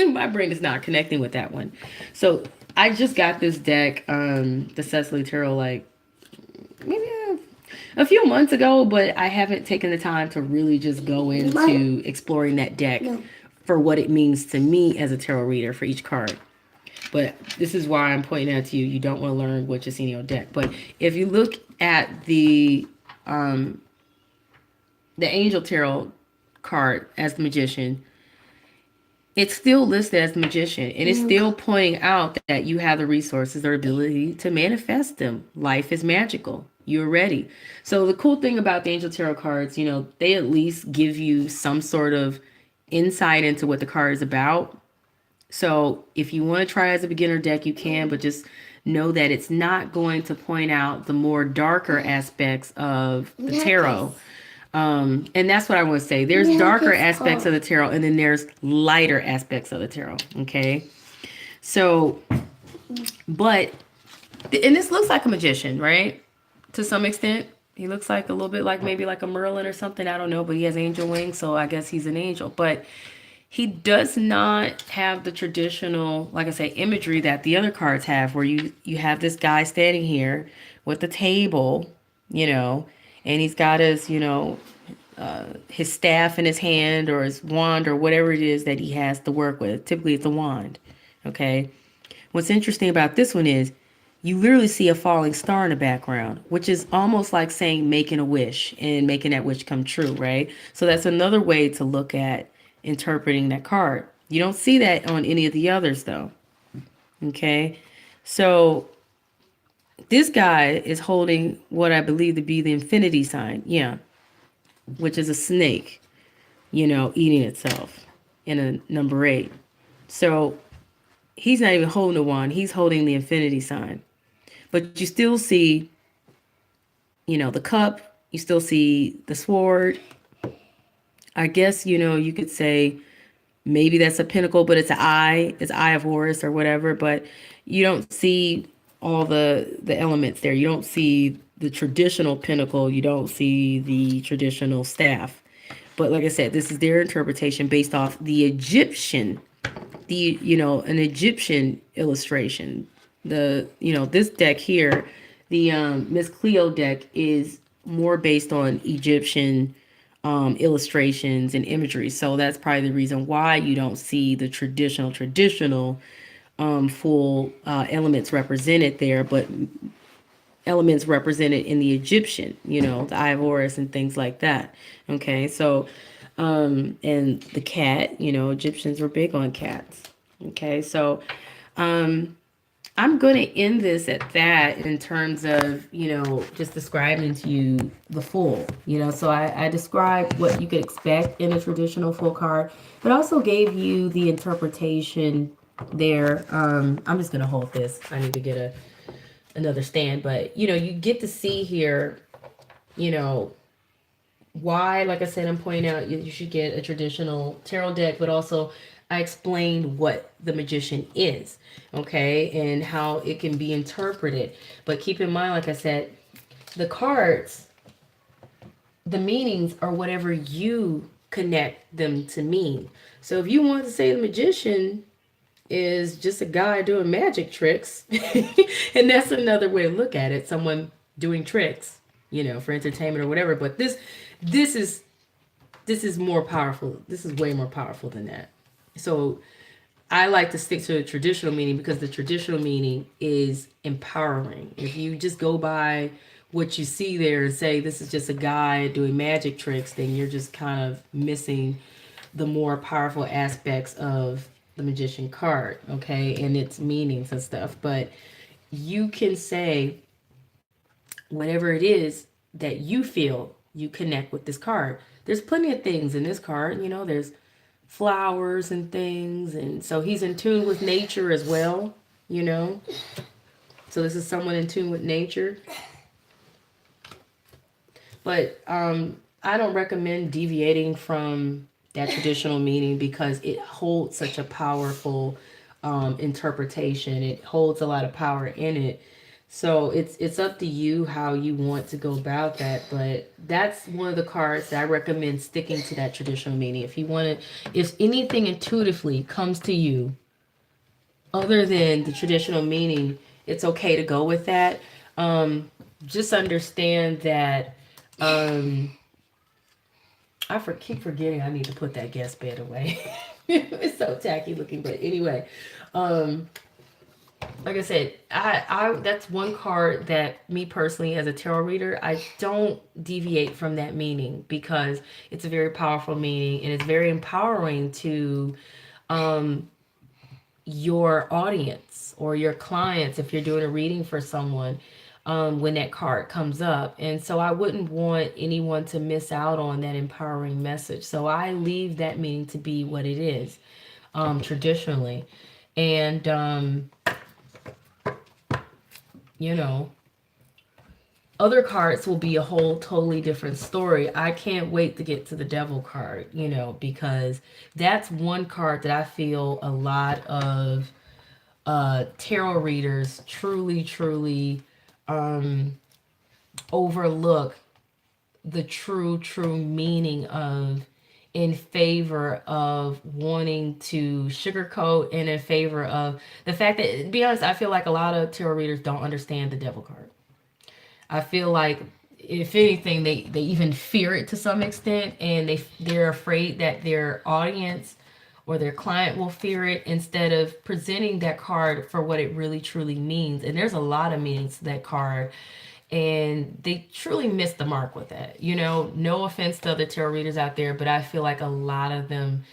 my brain is not connecting with that one. So I just got this deck, the Cecily Tarot, like maybe a few months ago, but I haven't taken the time to really just go into exploring that deck for what it means to me as a tarot reader for each card. But this is why I'm pointing out to you, you don't want to learn what you see in your deck. But if you look at the Angel Tarot card as the Magician, it's still listed as the Magician, and it's still pointing out that you have the resources or ability to manifest them. Life is magical. You're ready. So the cool thing about the Angel Tarot cards, they at least give you some sort of insight into what the card is about. So if you want to try as a beginner deck, you can, but just know that it's not going to point out the more darker aspects of the tarot. And that's what I want to say. There's darker aspects of the tarot, and then there's lighter aspects of the tarot. Okay. So, and this looks like a magician, right? To some extent, he looks like a little bit like maybe like a Merlin or something. I don't know, but he has angel wings, so I guess he's an angel. But he does not have the traditional, like I say, imagery that the other cards have, where you have this guy standing here with the table, and he's got his staff in his hand, or his wand, or whatever it is that he has to work with. Typically it's a wand. Okay. What's interesting about this one is you literally see a falling star in the background, which is almost like saying making a wish and making that wish come true, right? So that's another way to look at interpreting that card. You don't see that on any of the others though. Okay. So this guy is holding what I believe to be the infinity sign. Yeah. Which is a snake, eating itself in a number 8. So he's not even holding the wand. He's holding the infinity sign. But you still see, the cup. You still see the sword. I guess, you could say maybe that's a pinnacle, but it's an eye. It's Eye of Horus or whatever. But you don't see all the elements there. You don't see the traditional pinnacle. You don't see the traditional staff. But like I said, this is their interpretation based off the Egyptian, an Egyptian illustration. This deck here, the Miss Cleo deck, is more based on Egyptian illustrations and imagery. So that's probably the reason why you don't see the traditional full elements represented there, but elements represented in the Egyptian, the Eye of Horus and things like that. Okay, so and the cat, Egyptians were big on cats. Okay, so I'm going to end this at that in terms of, just describing to you the full, so I described what you could expect in a traditional full card, but also gave you the interpretation there. I'm just going to hold this. I need to get another stand, but, you get to see here, you know, why, like I said, I'm pointing out you should get a traditional tarot deck, but also I explained what the magician is, okay, and how it can be interpreted. But keep in mind, like I said, the cards, the meanings are whatever you connect them to mean. So if you want to say the magician is just a guy doing magic tricks, and that's another way to look at it, someone doing tricks, for entertainment or whatever. But this is this is more powerful. This is way more powerful than that. So I like to stick to the traditional meaning because the traditional meaning is empowering. If you just go by what you see there and say this is just a guy doing magic tricks, then you're just kind of missing the more powerful aspects of the magician card, okay, and its meanings and stuff. But you can say whatever it is that you feel you connect with this card. There's plenty of things in this card, there's flowers and things, and so he's in tune with nature as well, so this is someone in tune with nature. But I don't recommend deviating from that traditional meaning because it holds such a powerful interpretation. It holds a lot of power in it. So it's up to you how you want to go about that, but that's one of the cards that I recommend sticking to that traditional meaning. If you want to, if anything intuitively comes to you other than the traditional meaning, it's okay to go with that. Just understand that keep forgetting I need to put that guest bed away. It's so tacky looking, but anyway, like I said, I that's one card that me personally as a tarot reader, I don't deviate from that meaning because it's a very powerful meaning and it's very empowering to um your audience or your clients if you're doing a reading for someone when that card comes up. And so I wouldn't want anyone to miss out on that empowering message. So I leave that meaning to be what it is traditionally. And you know, other cards will be a whole totally different story. I can't wait to get to the devil card, because that's one card that I feel a lot of tarot readers truly um overlook the true meaning of, in favor of wanting to sugarcoat and in favor of the fact that, to be honest, I feel like a lot of tarot readers don't understand the devil card. I feel like if anything, they even fear it to some extent, and they're afraid that their audience or their client will fear it instead of presenting that card for what it really truly means. And there's a lot of meanings to that card, and they truly missed the mark with that. No offense to other tarot readers out there, but I feel like a lot of them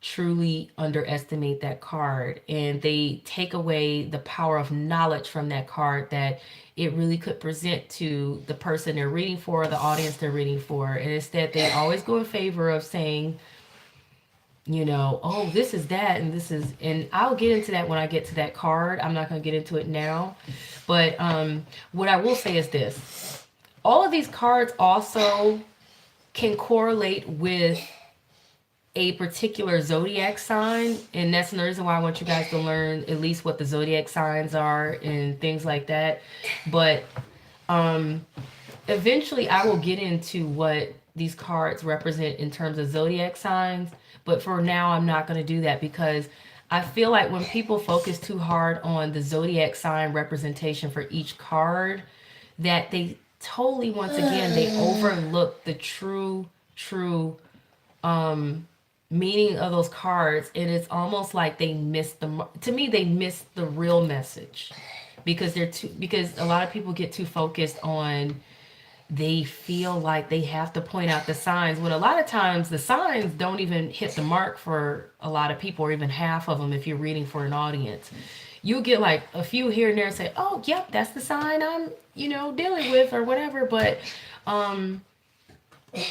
truly underestimate that card, and they take away the power of knowledge from that card that it really could present to the person they're reading for, the audience they're reading for. And instead they always go in favor of saying, oh, this is that and this is, and I'll get into that when I get to that card. I'm not going to get into it now. But what I will say is this: all of these cards also can correlate with a particular zodiac sign, and that's the reason why I want you guys to learn at least what the zodiac signs are and things like that. But eventually I will get into what these cards represent in terms of zodiac signs, but for now I'm not going to do that because I feel like when people focus too hard on the zodiac sign representation for each card, that they totally, once again, they overlook the true meaning of those cards, and it's almost like they missed to me they missed the real message because because a lot of people get too focused on, they feel like they have to point out the signs when a lot of times the signs don't even hit the mark for a lot of people, or even half of them if you're reading for an audience. you'll get like a few here and there and say, oh, yep, that's the sign I'm, dealing with or whatever. But um,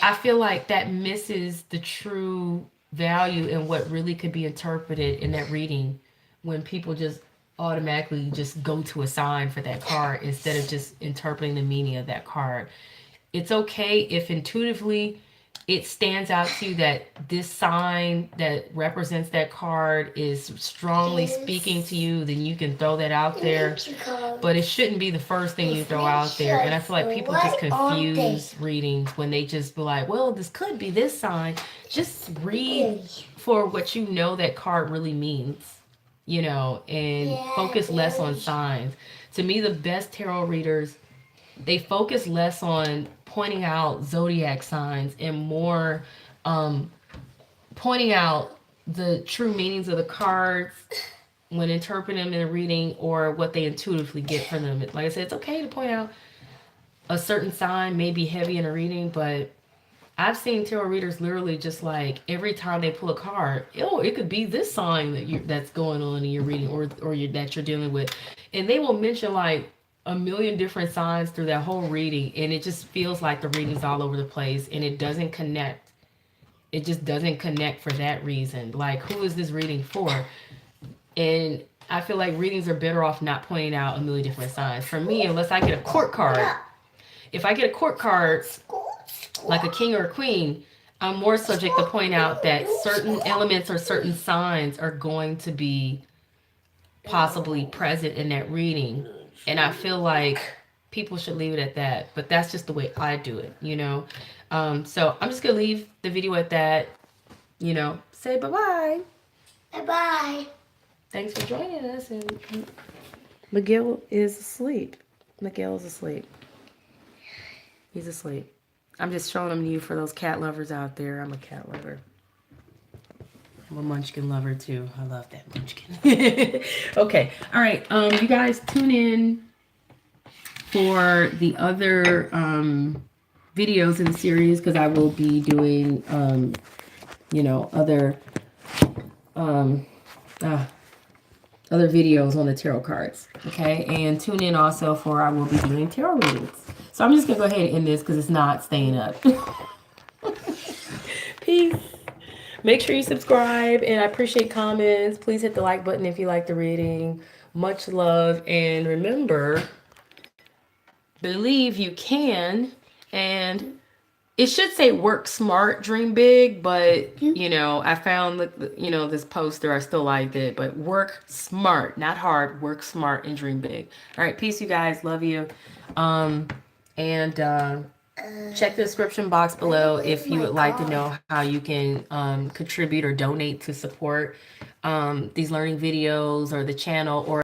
I feel like that misses the true value and what really could be interpreted in that reading when people just automatically just go to a sign for that card instead of just interpreting the meaning of that card. It's okay if intuitively it stands out to you that this sign that represents that card is strongly speaking to you, then you can throw that out there. But it shouldn't be the first thing you throw out there. And I feel like people just confuse readings when they just be like, well, this could be this sign. Just read for what you know that card really means, and focus less on signs. To me, the best tarot readers, they focus less on pointing out zodiac signs and more pointing out the true meanings of the cards when interpreting them in a reading or what they intuitively get from them. Like I said, it's okay to point out a certain sign may be heavy in a reading, but I've seen tarot readers literally just like every time they pull a card, oh, it could be this sign that's going on in your reading that you're dealing with, and they will mention like a million different signs through that whole reading, and it just feels like the reading's all over the place, and it doesn't connect. It just doesn't connect for that reason. Like, who is this reading for? And I feel like readings are better off not pointing out a million different signs. For me, unless I get a court card, if I get a court card like a king or a queen, I'm more subject to point out that certain elements or certain signs are going to be possibly present in that reading. And I feel like people should leave it at that. But that's just the way I do it, So I'm just going to leave the video at that. Say bye-bye. Bye-bye. Thanks for joining us. And Miguel is asleep. Miguel is asleep. He's asleep. I'm just showing them to you for those cat lovers out there. I'm a cat lover. I'm a munchkin lover too. I love that munchkin. Okay. All right. You guys tune in for the other videos in the series because I will be doing other videos on the tarot cards. Okay. And tune in also for I will be doing tarot readings. So I'm just going to go ahead and end this because it's not staying up. Peace. Make sure you subscribe, and I appreciate comments. Please hit the like button if you like the reading. Much love. And remember, believe you can. And it should say work smart, dream big. But, I found, this poster. I still liked it. But work smart, not hard. Work smart and dream big. All right. Peace, you guys. Love you. And check the description box below if you would like to know how you can contribute or donate to support these learning videos or the channel or